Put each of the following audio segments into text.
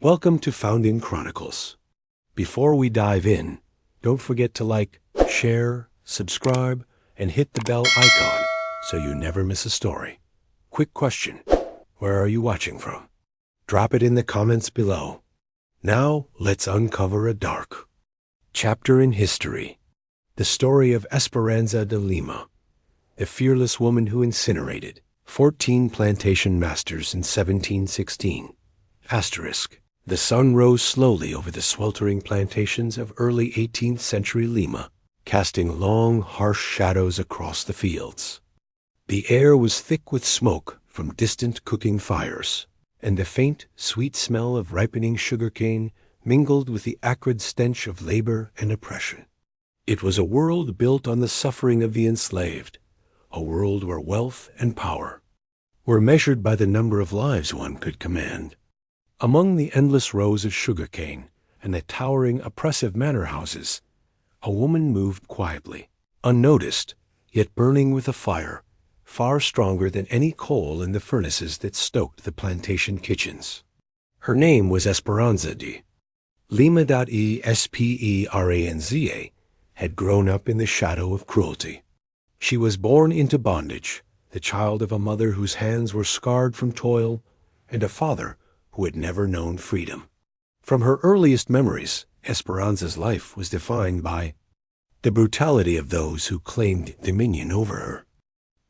Welcome to Founding Chronicles. Before we dive in, don't forget to like, share, subscribe, and hit the bell icon so you never miss a story. Quick question, where are you watching from? Drop it in the comments below. Now, let's uncover a dark chapter in history. The story of Esperanza de Lima, the fearless woman who incinerated 14 plantation masters in 1716. The sun rose slowly over the sweltering plantations of early 18th century Lima, casting long, harsh shadows across the fields. The air was thick with smoke from distant cooking fires, and the faint, sweet smell of ripening sugarcane mingled with the acrid stench of labor and oppression. It was a world built on the suffering of the enslaved, a world where wealth and power were measured by the number of lives one could command. Among the endless rows of sugarcane and the towering, oppressive manor houses, a woman moved quietly, unnoticed, yet burning with a fire far stronger than any coal in the furnaces that stoked the plantation kitchens. Her name was Esperanza de Lima. Esperanza had grown up in the shadow of cruelty. She was born into bondage, the child of a mother whose hands were scarred from toil and a father who had never known freedom. From her earliest memories, Esperanza's life was defined by the brutality of those who claimed dominion over her.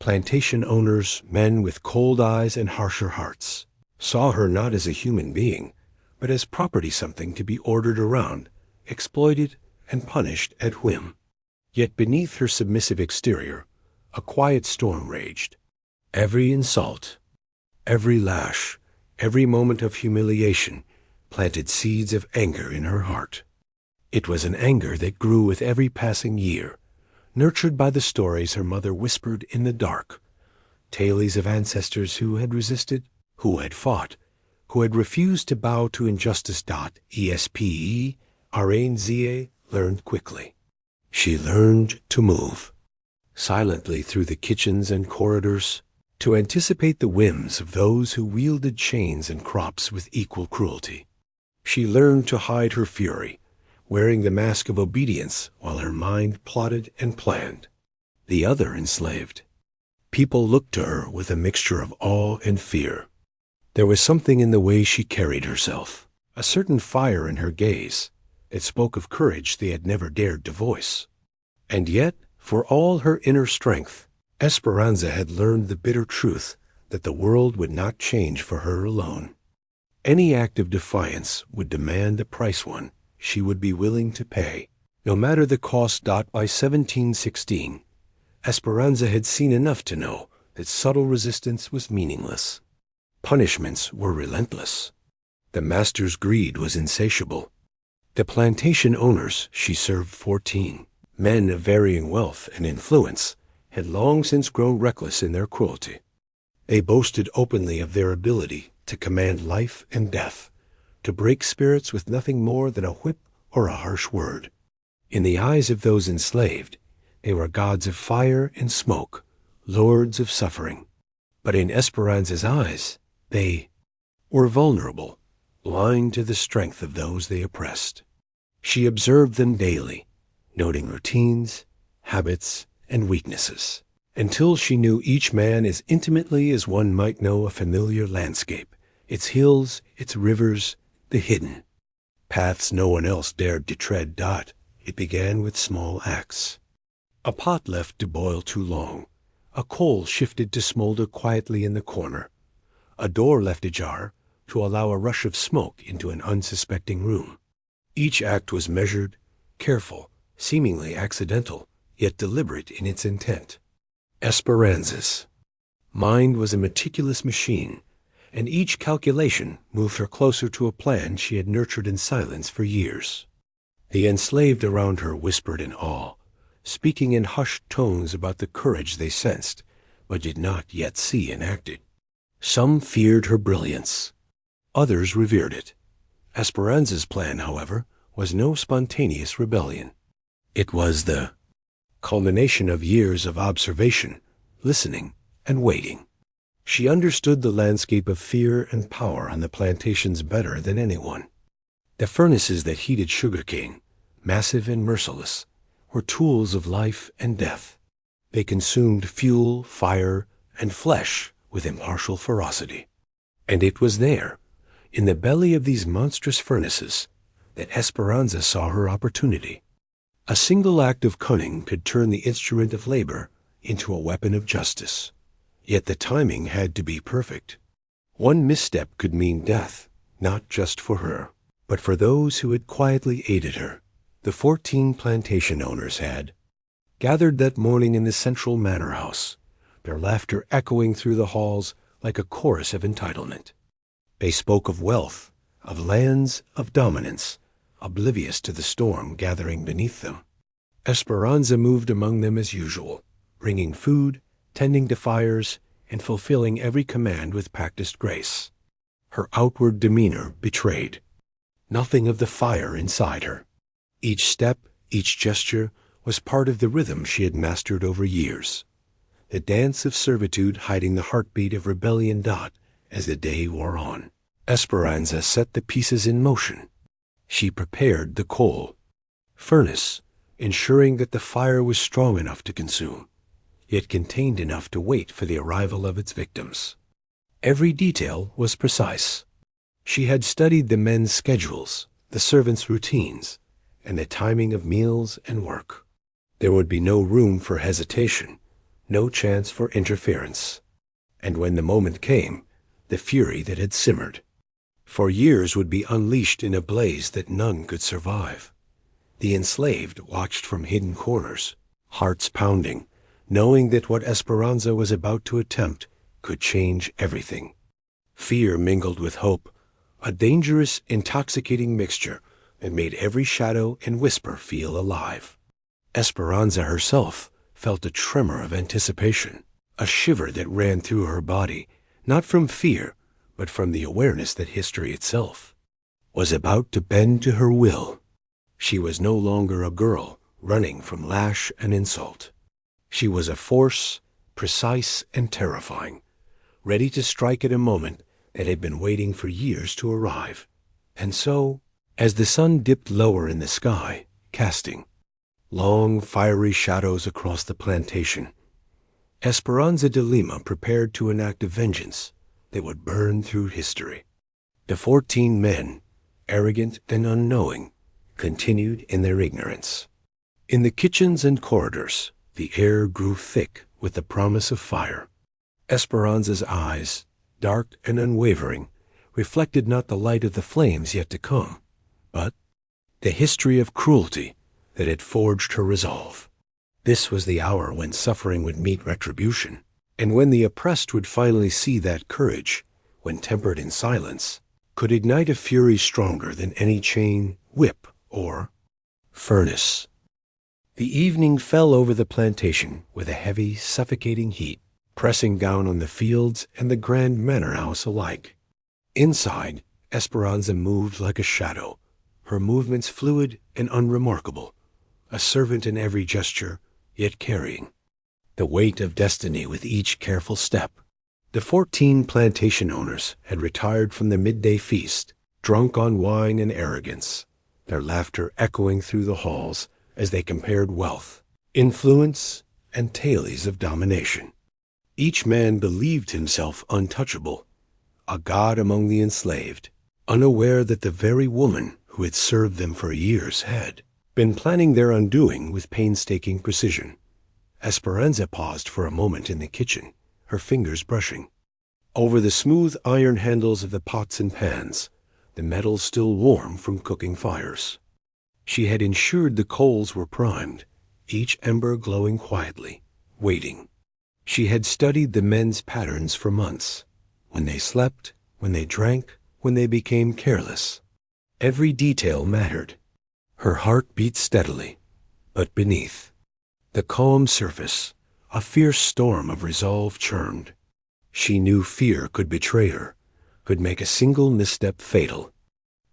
Plantation owners, men with cold eyes and harsher hearts, saw her not as a human being, but as property, something to be ordered around, exploited, and punished at whim. Yet beneath her submissive exterior, a quiet storm raged. Every insult, every lash, every moment of humiliation planted seeds of anger in her heart. It was an anger that grew with every passing year, nurtured by the stories her mother whispered in the dark, tales of ancestors who had resisted, who had fought, who had refused to bow to injustice. Esperanza learned quickly. She learned to move silently through the kitchens and corridors, to anticipate the whims of those who wielded chains and crops with equal cruelty. She learned to hide her fury, wearing the mask of obedience while her mind plotted and planned. The other enslaved people looked to her with a mixture of awe and fear. There was something in the way she carried herself, a certain fire in her gaze. It spoke of courage they had never dared to voice. And yet, for all her inner strength, Esperanza had learned the bitter truth that the world would not change for her alone. Any act of defiance would demand a price one she would be willing to pay, no matter the cost. By 1716, Esperanza had seen enough to know that subtle resistance was meaningless. Punishments were relentless. The master's greed was insatiable. The plantation owners she served, 14, men of varying wealth and influence, had long since grown reckless in their cruelty. They boasted openly of their ability to command life and death, to break spirits with nothing more than a whip or a harsh word. In the eyes of those enslaved, they were gods of fire and smoke, lords of suffering. But in Esperanza's eyes, they were vulnerable, blind to the strength of those they oppressed. She observed them daily, noting routines, habits, and weaknesses, until she knew each man as intimately as one might know a familiar landscape, its hills, its rivers, the hidden paths no one else dared to tread. It began with small acts. A pot left to boil too long, a coal shifted to smolder quietly in the corner, a door left ajar to allow a rush of smoke into an unsuspecting room. Each act was measured, careful, seemingly accidental, yet deliberate in its intent. Esperanza's mind was a meticulous machine, and each calculation moved her closer to a plan she had nurtured in silence for years. The enslaved around her whispered in awe, speaking in hushed tones about the courage they sensed, but did not yet see enacted. Some feared her brilliance. Others revered it. Esperanza's plan, however, was no spontaneous rebellion. It was the culmination of years of observation, listening, and waiting. She understood the landscape of fear and power on the plantations better than anyone. The furnaces that heated sugarcane, massive and merciless, were tools of life and death. They consumed fuel, fire, and flesh with impartial ferocity. And it was there, in the belly of these monstrous furnaces, that Esperanza saw her opportunity. A single act of cunning could turn the instrument of labor into a weapon of justice. Yet the timing had to be perfect. One misstep could mean death, not just for her, but for those who had quietly aided her. The 14 plantation owners had gathered that morning in the central manor house, their laughter echoing through the halls like a chorus of entitlement. They spoke of wealth, of lands, of dominance, oblivious to the storm gathering beneath them. Esperanza moved among them as usual, bringing food, tending to fires, and fulfilling every command with practiced grace. Her outward demeanor betrayed nothing of the fire inside her. Each step, each gesture, was part of the rhythm she had mastered over years, the dance of servitude hiding the heartbeat of rebellion. As the day wore on, Esperanza set the pieces in motion. She prepared the coal furnace, ensuring that the fire was strong enough to consume, yet contained enough to wait for the arrival of its victims. Every detail was precise. She had studied the men's schedules, the servants' routines, and the timing of meals and work. There would be no room for hesitation, no chance for interference. And when the moment came, the fury that had simmered for years would be unleashed in a blaze that none could survive. The enslaved watched from hidden corners, hearts pounding, knowing that what Esperanza was about to attempt could change everything. Fear mingled with hope, a dangerous, intoxicating mixture that made every shadow and whisper feel alive. Esperanza herself felt a tremor of anticipation, a shiver that ran through her body, not from fear, but from the awareness that history itself was about to bend to her will. She was no longer a girl running from lash and insult. She was a force, precise and terrifying, ready to strike at a moment that had been waiting for years to arrive. And so, as the sun dipped lower in the sky, casting long, fiery shadows across the plantation, Esperanza de Lima prepared to enact a vengeance that would burn through history. The 14 men, arrogant and unknowing, continued in their ignorance. In the kitchens and corridors, the air grew thick with the promise of fire. Esperanza's eyes, dark and unwavering, reflected not the light of the flames yet to come, but the history of cruelty that had forged her resolve. This was the hour when suffering would meet retribution, and when the oppressed would finally see that courage, when tempered in silence, could ignite a fury stronger than any chain, whip, or furnace. The evening fell over the plantation with a heavy, suffocating heat, pressing down on the fields and the grand manor house alike. Inside, Esperanza moved like a shadow, her movements fluid and unremarkable, a servant in every gesture, yet carrying the weight of destiny with each careful step. The 14 plantation owners had retired from the midday feast, drunk on wine and arrogance, their laughter echoing through the halls as they compared wealth, influence, and tales of domination. Each man believed himself untouchable, a god among the enslaved, unaware that the very woman who had served them for years had been planning their undoing with painstaking precision. Esperanza paused for a moment in the kitchen, her fingers brushing over the smooth iron handles of the pots and pans, the metal still warm from cooking fires. She had ensured the coals were primed, each ember glowing quietly, waiting. She had studied the men's patterns for months, when they slept, when they drank, when they became careless. Every detail mattered. Her heart beat steadily, but beneath the calm surface, a fierce storm of resolve churned. She knew fear could betray her, could make a single misstep fatal.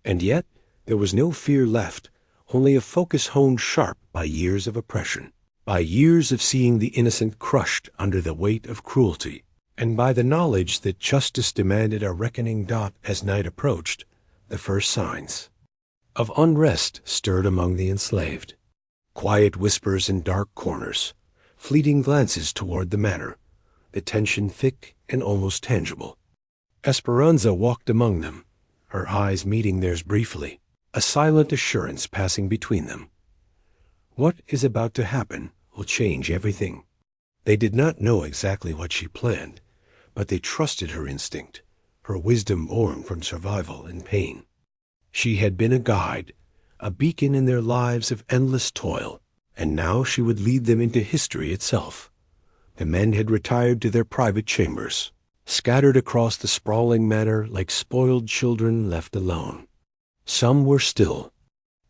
And yet there was no fear left, only a focus honed sharp by years of oppression, by years of seeing the innocent crushed under the weight of cruelty. and by the knowledge that justice demanded a reckoning. As night approached, the first signs of unrest stirred among the enslaved. Quiet whispers in dark corners, fleeting glances toward the manor, the tension thick and almost tangible. Esperanza walked among them, her eyes meeting theirs briefly, a silent assurance passing between them. What is about to happen will change everything. They did not know exactly what she planned, but they trusted her instinct, her wisdom born from survival and pain. She had been a guide, a beacon in their lives of endless toil, and now she would lead them into history itself. The men had retired to their private chambers, scattered across the sprawling manor like spoiled children left alone. Some were still,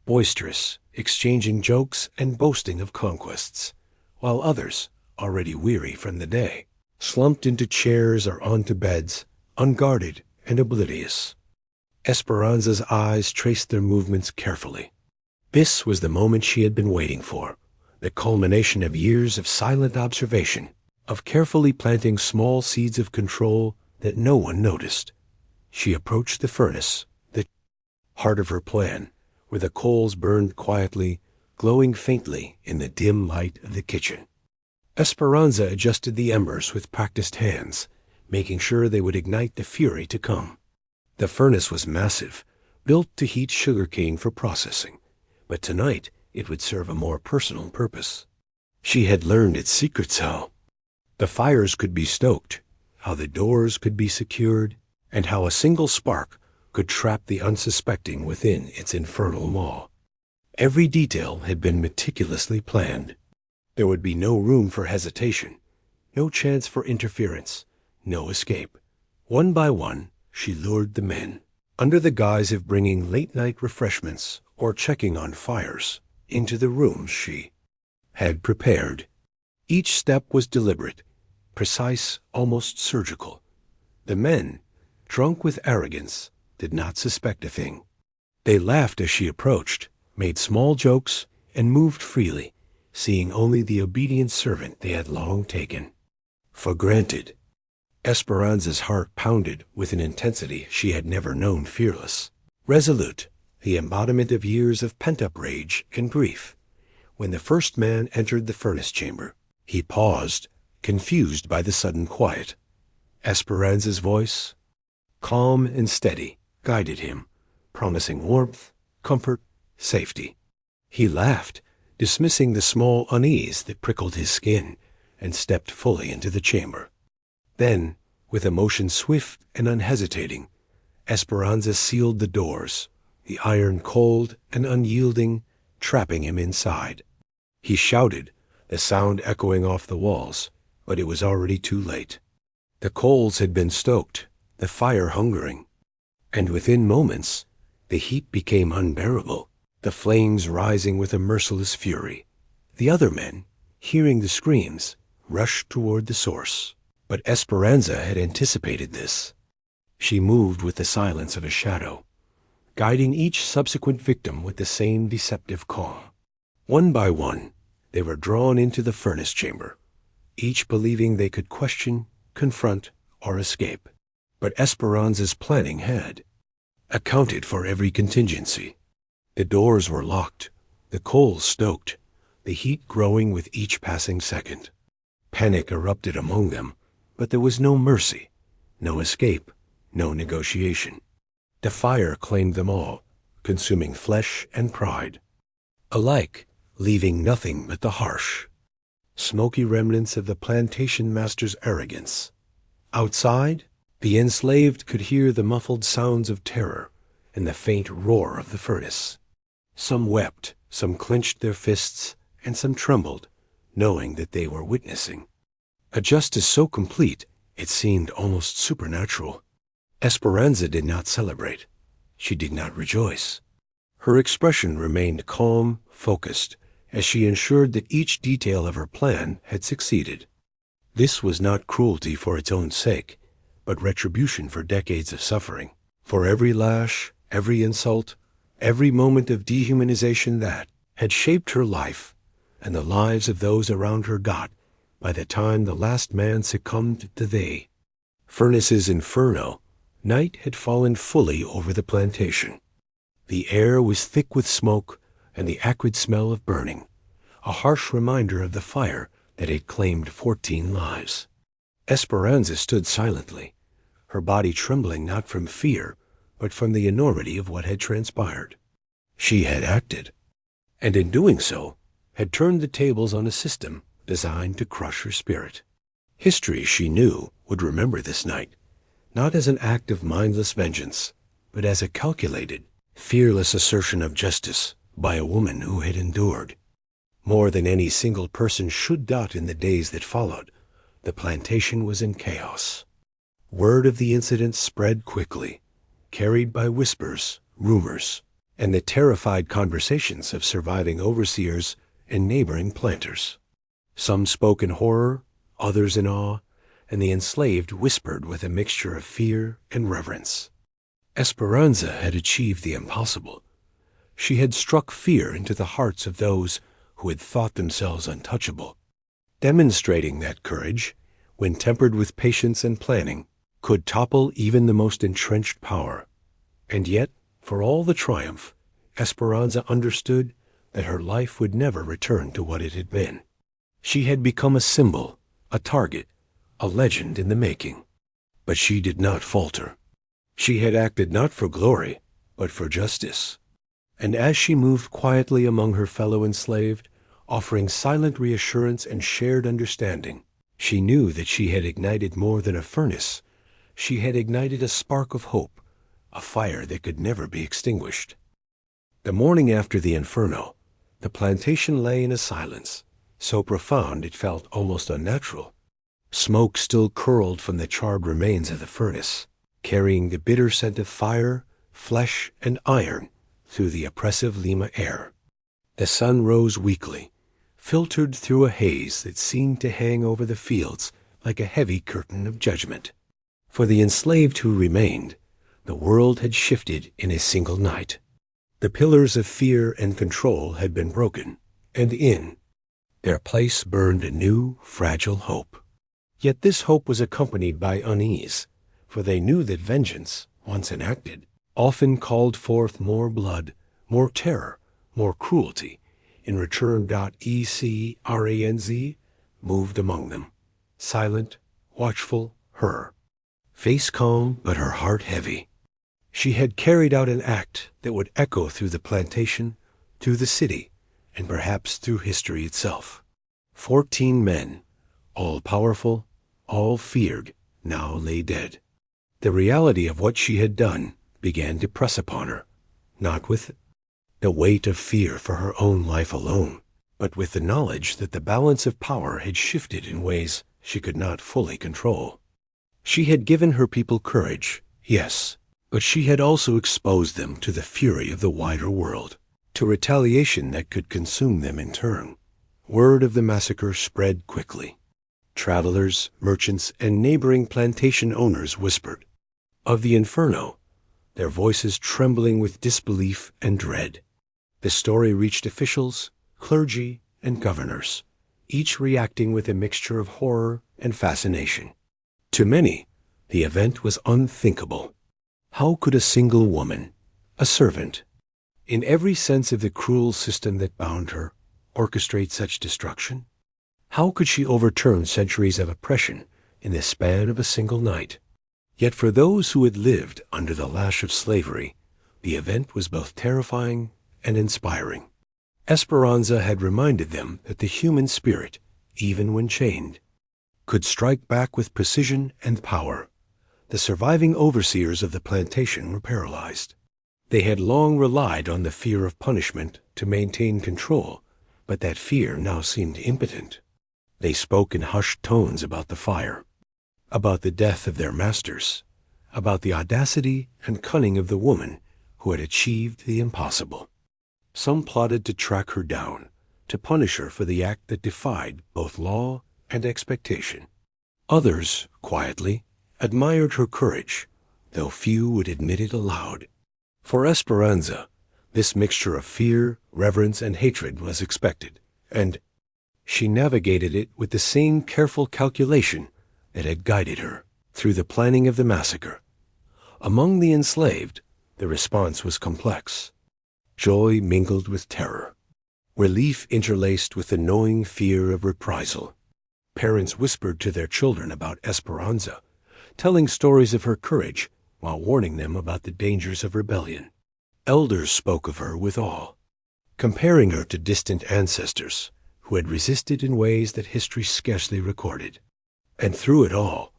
boisterous, exchanging jokes and boasting of conquests, while others, already weary from the day, slumped into chairs or onto beds, unguarded and oblivious. Esperanza's eyes traced their movements carefully. This was the moment she had been waiting for, the culmination of years of silent observation, of carefully planting small seeds of control that no one noticed. She approached the furnace, the heart of her plan, where the coals burned quietly, glowing faintly in the dim light of the kitchen. Esperanza adjusted the embers with practiced hands, making sure they would ignite the fury to come. The furnace was massive, built to heat sugarcane for processing, but tonight it would serve a more personal purpose. She had learned its secrets how the fires could be stoked, how the doors could be secured, and how a single spark could trap the unsuspecting within its infernal maw. Every detail had been meticulously planned. There would be no room for hesitation, no chance for interference, no escape. One by one, she lured the men, under the guise of bringing late-night refreshments or checking on fires, into the rooms she had prepared. Each step was deliberate, precise, almost surgical. The men, drunk with arrogance, did not suspect a thing. They laughed as she approached, made small jokes, and moved freely, seeing only the obedient servant they had long taken for granted. Esperanza's heart pounded with an intensity she had never known. Fearless, resolute, the embodiment of years of pent-up rage and grief. When the first man entered the furnace chamber, he paused, confused by the sudden quiet. Esperanza's voice, calm and steady, guided him, promising warmth, comfort, safety. He laughed, dismissing the small unease that prickled his skin, and stepped fully into the chamber. Then, with a motion swift and unhesitating, Esperanza sealed the doors, the iron cold and unyielding, trapping him inside. He shouted, the sound echoing off the walls, but it was already too late. The coals had been stoked, the fire hungering, and within moments, the heat became unbearable, the flames rising with a merciless fury. The other men, hearing the screams, rushed toward the source. But Esperanza had anticipated this. She moved with the silence of a shadow, guiding each subsequent victim with the same deceptive calm. One by one, they were drawn into the furnace chamber, each believing they could question, confront, or escape. But Esperanza's planning had accounted for every contingency. The doors were locked, the coals stoked, the heat growing with each passing second. Panic erupted among them, but there was no mercy, no escape, no negotiation. The fire claimed them all, consuming flesh and pride, alike leaving nothing but the harsh, smoky remnants of the Plantation Masters' arrogance. Outside, the enslaved could hear the muffled sounds of terror and the faint roar of the furnace. Some wept, some clenched their fists, and some trembled, knowing that they were witnessing a justice so complete it seemed almost supernatural. Esperanza did not celebrate. She did not rejoice. Her expression remained calm, focused, as she ensured that each detail of her plan had succeeded. This was not cruelty for its own sake, but retribution for decades of suffering, for every lash, every insult, every moment of dehumanization that had shaped her life and the lives of those around her. By the time the last man succumbed to they Furnace's inferno, night had fallen fully over the plantation. The air was thick with smoke and the acrid smell of burning, a harsh reminder of the fire that had claimed 14 lives. Esperanza stood silently, her body trembling not from fear, but from the enormity of what had transpired. She had acted, and in doing so, had turned the tables on a system designed to crush her spirit. History, she knew, would remember this night, not as an act of mindless vengeance, but as a calculated, fearless assertion of justice by a woman who had endured. More than any single person should doubt in the days that followed, the plantation was in chaos. Word of the incident spread quickly, carried by whispers, rumors, and the terrified conversations of surviving overseers and neighboring planters. Some spoke in horror, others in awe, and the enslaved whispered with a mixture of fear and reverence. Esperanza had achieved the impossible. She had struck fear into the hearts of those who had thought themselves untouchable, demonstrating that courage, when tempered with patience and planning, could topple even the most entrenched power. And yet, for all the triumph, Esperanza understood that her life would never return to what it had been. She had become a symbol, a target, a legend in the making. But she did not falter. She had acted not for glory, but for justice. And as she moved quietly among her fellow enslaved, offering silent reassurance and shared understanding, she knew that she had ignited more than a furnace. She had ignited a spark of hope, a fire that could never be extinguished. The morning after the inferno, the plantation lay in a silence, so profound it felt almost unnatural. Smoke still curled from the charred remains of the furnace, carrying the bitter scent of fire, flesh, and iron through the oppressive Lima air. The sun rose weakly, filtered through a haze that seemed to hang over the fields like a heavy curtain of judgment. For the enslaved who remained, the world had shifted in a single night. The pillars of fear and control had been broken, and in their place burned a new, fragile hope. Yet this hope was accompanied by unease, for they knew that vengeance, once enacted, often called forth more blood, more terror, more cruelty. In return, Ecranz moved among them, silent, watchful, her face calm but her heart heavy. She had carried out an act that would echo through the plantation, through the city, and perhaps through history itself. 14 men, all powerful, all feared, now lay dead. The reality of what she had done began to press upon her, not with the weight of fear for her own life alone, but with the knowledge that the balance of power had shifted in ways she could not fully control. She had given her people courage, yes, but she had also exposed them to the fury of the wider world, to retaliation that could consume them in turn. Word of the massacre spread quickly. Travelers, merchants, and neighboring plantation owners whispered of the inferno, their voices trembling with disbelief and dread. The story reached officials, clergy, and governors, each reacting with a mixture of horror and fascination. To many, the event was unthinkable. How could a single woman, a servant, in every sense of the cruel system that bound her, orchestrate such destruction? How could she overturn centuries of oppression in the span of a single night? Yet for those who had lived under the lash of slavery, the event was both terrifying and inspiring. Esperanza had reminded them that the human spirit, even when chained, could strike back with precision and power. The surviving overseers of the plantation were paralyzed. They had long relied on the fear of punishment to maintain control, but that fear now seemed impotent. They spoke in hushed tones about the fire, about the death of their masters, about the audacity and cunning of the woman who had achieved the impossible. Some plotted to track her down, to punish her for the act that defied both law and expectation. Others, quietly, admired her courage, though few would admit it aloud. For Esperanza, this mixture of fear, reverence, and hatred was expected, and she navigated it with the same careful calculation that had guided her. through the planning of the massacre. Among the enslaved, the response was complex. Joy mingled with terror. Relief interlaced with the gnawing fear of reprisal. Parents whispered to their children about Esperanza, telling stories of her courage while warning them about the dangers of rebellion. Elders spoke of her with awe, comparing her to distant ancestors who had resisted in ways that history scarcely recorded. And through it all,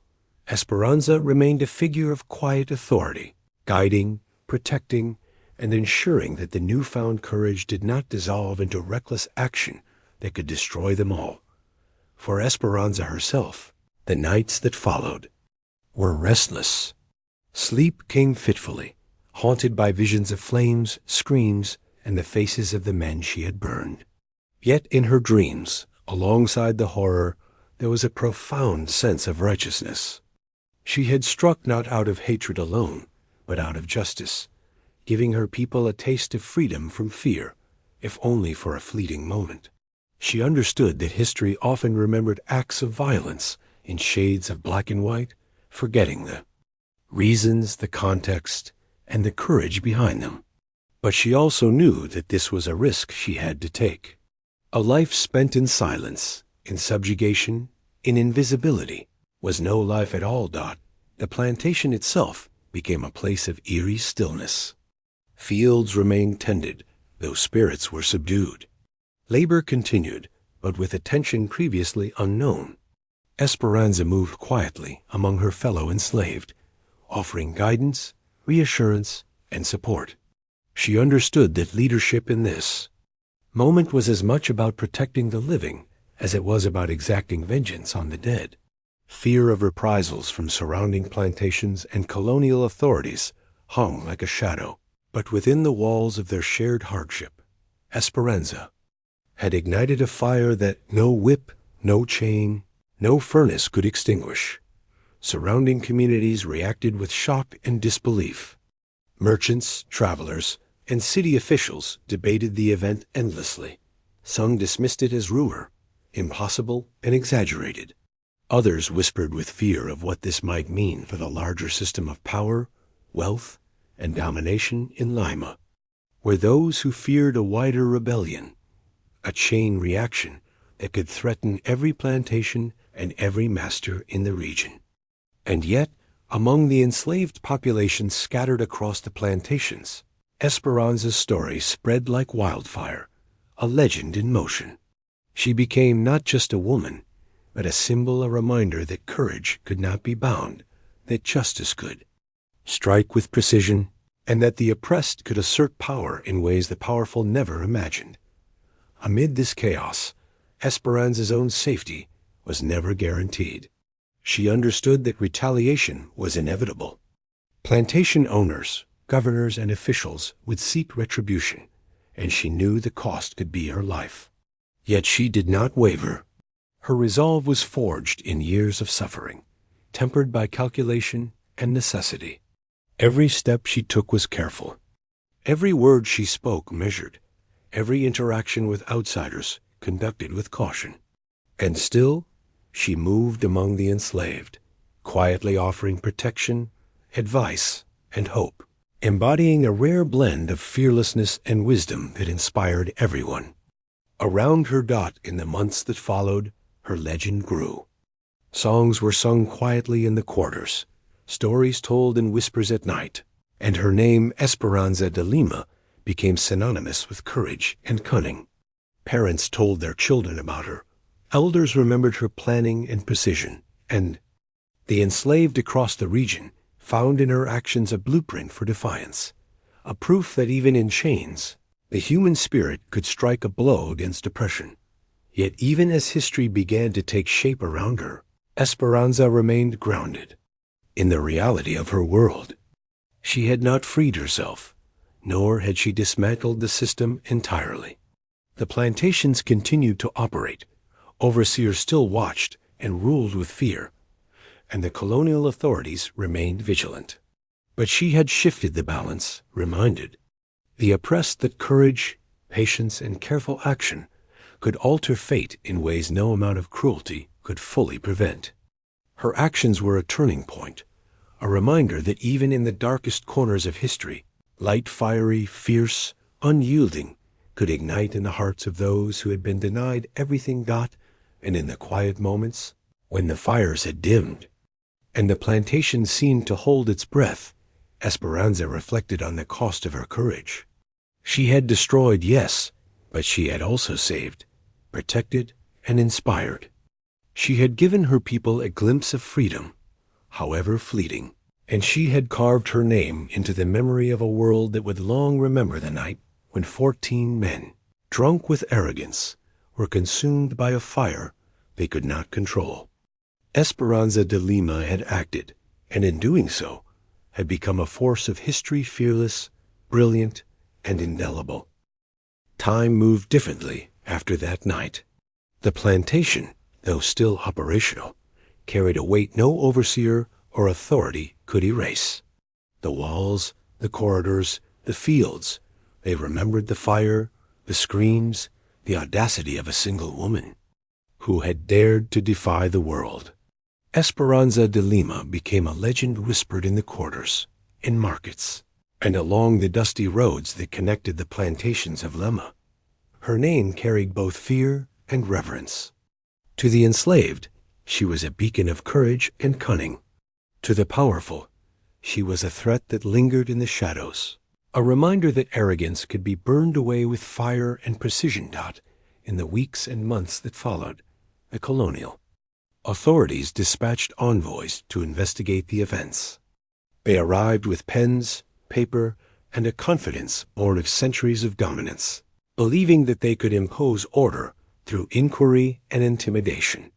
Esperanza remained a figure of quiet authority, guiding, protecting, and ensuring that the newfound courage did not dissolve into reckless action that could destroy them all. For Esperanza herself, the nights that followed were restless. Sleep came fitfully, haunted by visions of flames, screams, and the faces of the men she had burned. Yet in her dreams, alongside the horror, there was a profound sense of righteousness. She had struck not out of hatred alone, but out of justice, giving her people a taste of freedom from fear, if only for a fleeting moment. She understood that history often remembered acts of violence in shades of black and white, forgetting the reasons, the context, and the courage behind them. But she also knew that this was a risk she had to take. A life spent in silence, in subjugation, in invisibility, was no life at all. The plantation itself became a place of eerie stillness. Fields remained tended, though spirits were subdued. Labor continued, but with attention previously unknown. Esperanza moved quietly among her fellow enslaved, offering guidance, reassurance, and support. She understood that leadership in this moment was as much about protecting the living as it was about exacting vengeance on the dead. Fear of reprisals from surrounding plantations and colonial authorities hung like a shadow, but within the walls of their shared hardship, Esperanza had ignited a fire that no whip, no chain, no furnace could extinguish. Surrounding communities reacted with shock and disbelief. Merchants, travelers, and city officials debated the event endlessly. Some dismissed it as rumor, impossible and exaggerated. Others whispered with fear of what this might mean for the larger system of power, wealth, and domination in Lima, were those who feared a wider rebellion, a chain reaction that could threaten every plantation and every master in the region. And yet, among the enslaved population scattered across the plantations, Esperanza's story spread like wildfire, a legend in motion. She became not just a woman, but a symbol, a reminder that courage could not be bound, that justice could strike with precision, and that the oppressed could assert power in ways the powerful never imagined. Amid this chaos, Esperanza's own safety was never guaranteed. She understood that retaliation was inevitable. Plantation owners, governors, and officials would seek retribution, and she knew the cost could be her life. Yet she did not waver. Her resolve was forged in years of suffering, tempered by calculation and necessity. Every step she took was careful. Every word she spoke measured. Every interaction with outsiders conducted with caution. And still, she moved among the enslaved, quietly offering protection, advice, and hope, embodying a rare blend of fearlessness and wisdom that inspired everyone. Around her in the months that followed, her legend grew. Songs were sung quietly in the quarters, stories told in whispers at night, and her name, Esperanza de Lima, became synonymous with courage and cunning. Parents told their children about her. Elders remembered her planning and precision, and the enslaved across the region found in her actions a blueprint for defiance, a proof that even in chains, the human spirit could strike a blow against oppression. Yet even as history began to take shape around her, Esperanza remained grounded in the reality of her world. She had not freed herself, nor had she dismantled the system entirely. The plantations continued to operate. Overseers still watched and ruled with fear, and the colonial authorities remained vigilant. But she had shifted the balance, reminded the oppressed that courage, patience, and careful action could alter fate in ways no amount of cruelty could fully prevent. Her actions were a turning point, a reminder that even in the darkest corners of history, light, fiery, fierce, unyielding, could ignite in the hearts of those who had been denied everything got, and in the quiet moments, when the fires had dimmed, and the plantation seemed to hold its breath, Esperanza reflected on the cost of her courage. She had destroyed, yes, but she had also saved, protected, and inspired. She had given her people a glimpse of freedom, however fleeting, and she had carved her name into the memory of a world that would long remember the night when 14 men, drunk with arrogance, were consumed by a fire they could not control. Esperanza de Lima had acted, and in doing so, had become a force of history, fearless, brilliant, and indelible. Time moved differently after that night. The plantation, though still operational, carried a weight no overseer or authority could erase. The walls, the corridors, the fields, they remembered the fire, the screams, the audacity of a single woman who had dared to defy the world. Esperanza de Lima became a legend whispered in the quarters, in markets, and along the dusty roads that connected the plantations of Lima. Her name carried both fear and reverence. To the enslaved, she was a beacon of courage and cunning. To the powerful, she was a threat that lingered in the shadows, a reminder that arrogance could be burned away with fire and precision. In the weeks and months that followed, the colonial authorities dispatched envoys to investigate the events. They arrived with pens, paper, and a confidence born of centuries of dominance, believing that they could impose order through inquiry and intimidation.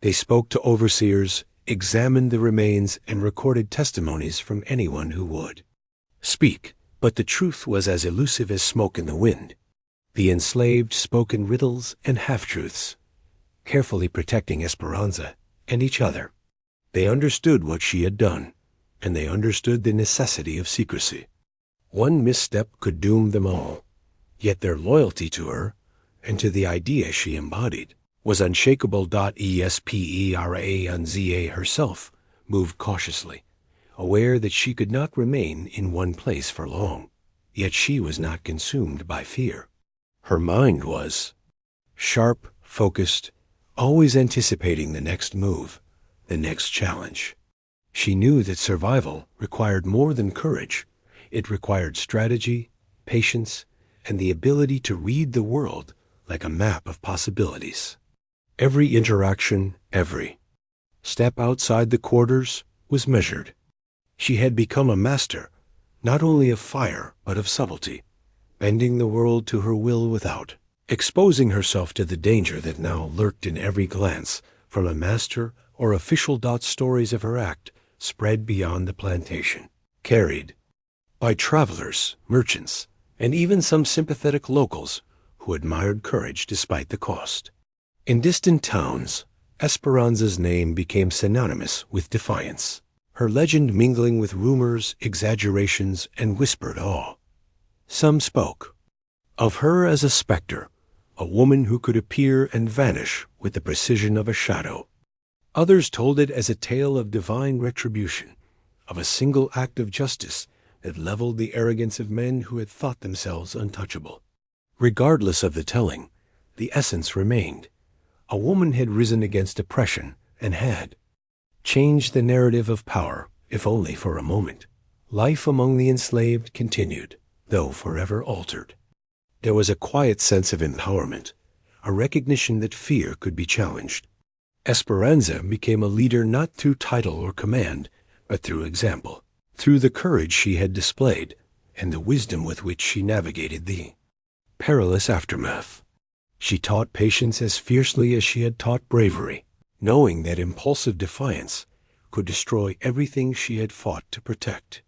They spoke to overseers, examined the remains, and recorded testimonies from anyone who would speak. But the truth was as elusive as smoke in the wind. The enslaved spoke in riddles and half-truths, carefully protecting Esperanza and each other. They understood what she had done, and they understood the necessity of secrecy. One misstep could doom them all, yet their loyalty to her, and to the idea she embodied, was unshakable. Esperanza herself moved cautiously, aware that she could not remain in one place for long, yet she was not consumed by fear. Her mind was sharp, focused, always anticipating the next move, the next challenge. She knew that survival required more than courage. It required strategy, patience, and the ability to read the world like a map of possibilities. Every interaction, every step outside the quarters was measured. She had become a master, not only of fire, but of subtlety, bending the world to her will without, exposing herself to the danger that now lurked in every glance from a master or official. Stories of her act spread beyond the plantation, carried by travelers, merchants, and even some sympathetic locals who admired courage despite the cost. In distant towns, Esperanza's name became synonymous with defiance, her legend mingling with rumors, exaggerations, and whispered awe. Some spoke of her as a specter, a woman who could appear and vanish with the precision of a shadow. Others told it as a tale of divine retribution, of a single act of justice that leveled the arrogance of men who had thought themselves untouchable. Regardless of the telling, the essence remained. A woman had risen against oppression and had changed the narrative of power, if only for a moment. Life among the enslaved continued, though forever altered. There was a quiet sense of empowerment, a recognition that fear could be challenged. Esperanza became a leader not through title or command, but through example, through the courage she had displayed and the wisdom with which she navigated the perilous aftermath. She taught patience as fiercely as she had taught bravery, knowing that impulsive defiance could destroy everything she had fought to protect.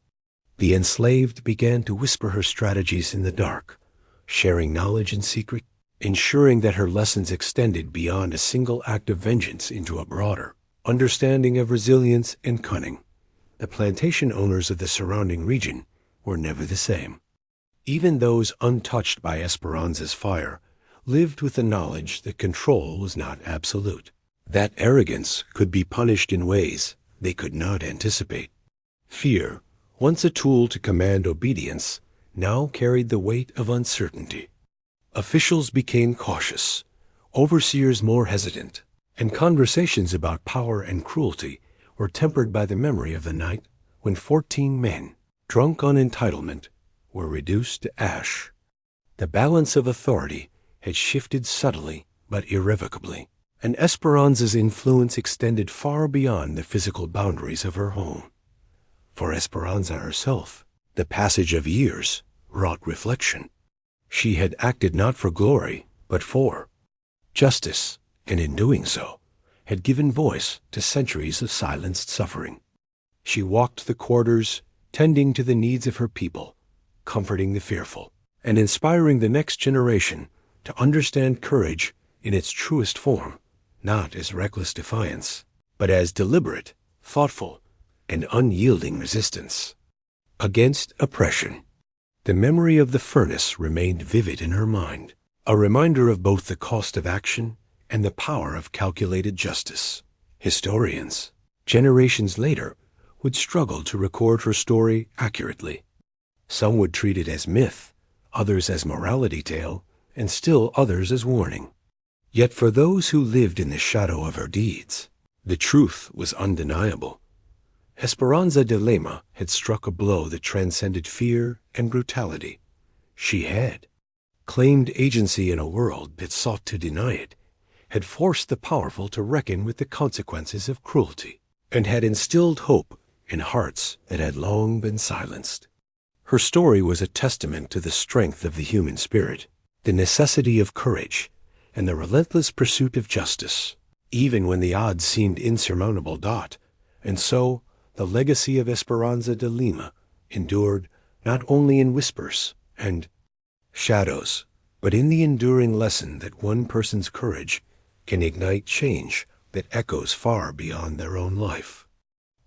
The enslaved began to whisper her strategies in the dark, sharing knowledge in secret, ensuring that her lessons extended beyond a single act of vengeance into a broader understanding of resilience and cunning. The plantation owners of the surrounding region were never the same. Even those untouched by Esperanza's fire lived with the knowledge that control was not absolute. That arrogance could be punished in ways they could not anticipate. Fear, once a tool to command obedience, now carried the weight of uncertainty. Officials became cautious, overseers more hesitant, and conversations about power and cruelty were tempered by the memory of the night when 14 men, drunk on entitlement, were reduced to ash. The balance of authority had shifted subtly but irrevocably, and Esperanza's influence extended far beyond the physical boundaries of her home. For Esperanza herself, the passage of years wrought reflection. She had acted not for glory, but for justice, and in doing so, had given voice to centuries of silenced suffering. She walked the quarters, tending to the needs of her people, comforting the fearful, and inspiring the next generation to understand courage in its truest form, not as reckless defiance, but as deliberate, thoughtful, and unyielding resistance against oppression. The memory of the furnace remained vivid in her mind, a reminder of both the cost of action and the power of calculated justice. Historians, generations later, would struggle to record her story accurately. Some would treat it as myth, others as morality tale, and still others as warning. Yet for those who lived in the shadow of her deeds, the truth was undeniable. Esperanza de Lima had struck a blow that transcended fear and brutality. She had claimed agency in a world that sought to deny it, had forced the powerful to reckon with the consequences of cruelty, and had instilled hope in hearts that had long been silenced. Her story was a testament to the strength of the human spirit, the necessity of courage, and the relentless pursuit of justice, even when the odds seemed insurmountable. And so, the legacy of Esperanza de Lima endured not only in whispers and shadows, but in the enduring lesson that one person's courage can ignite change that echoes far beyond their own life.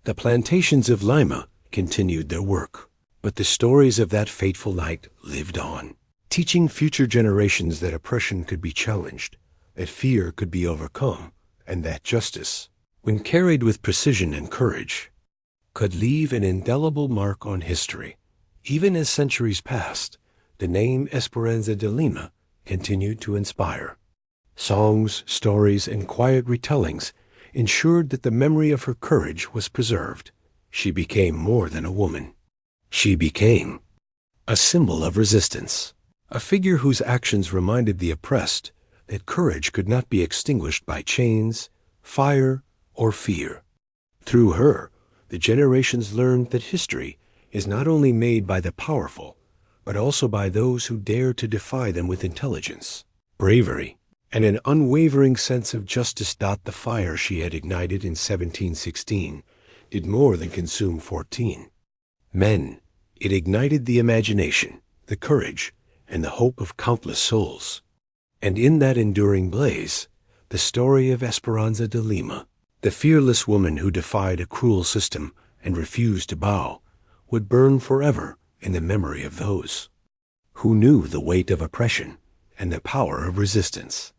The plantations of Lima continued their work, but the stories of that fateful night lived on, teaching future generations that oppression could be challenged, that fear could be overcome, and that justice, when carried with precision and courage, could leave an indelible mark on history. Even as centuries passed, the name Esperanza de Lima continued to inspire. Songs, stories, and quiet retellings ensured that the memory of her courage was preserved. She became more than a woman. She became a symbol of resistance, a figure whose actions reminded the oppressed that courage could not be extinguished by chains, fire, or fear. Through her, the generations learned that history is not only made by the powerful, but also by those who dare to defy them with intelligence, bravery, and an unwavering sense of justice. The fire she had ignited in 1716 did more than consume 14 men. It ignited the imagination, the courage, and the hope of countless souls. And in that enduring blaze, the story of Esperanza de Lima, the fearless woman who defied a cruel system and refused to bow, would burn forever in the memory of those who knew the weight of oppression and the power of resistance.